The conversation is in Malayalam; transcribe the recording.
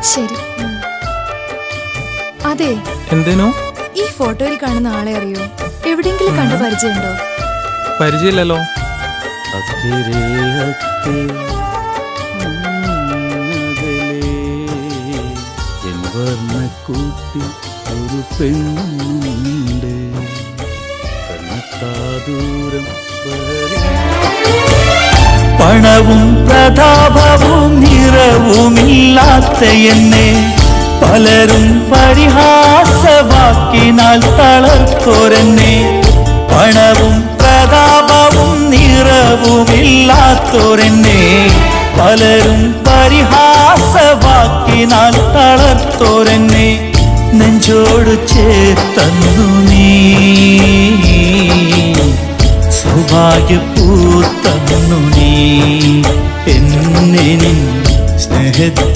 ശരി. അതെ, എന്തേനോ? ഈ ഫോട്ടോയിൽ കാണുന്ന ആളെ അറിയോ? എവിടെയെങ്കിലും കണ്ട പരിചയമുണ്ടോ? പരിചയമില്ലല്ലോ. കൂട്ടി ഒരു പെണ്ണുണ്ട് കണ്ണത്താദൂരം. പണവും പ്രതാപവും നിറവുമില്ലാത്ത എന്നെ പലരും പരിഹാസവാക്കിനാൽ തളർത്തോരെന്നെ. പണവും പ്രതാപവും നിറവുമില്ലാത്തോരെന്നെ പലരും പരിഹാസവാക്കിനാൽ തളർത്തോരെന്നെ. നെഞ്ചോട് ചേർത്തന്നു നീ സൗഭാഗ്യപൂർത്തന്നു നീ എന്നെ സ്നേഹത്തിൽ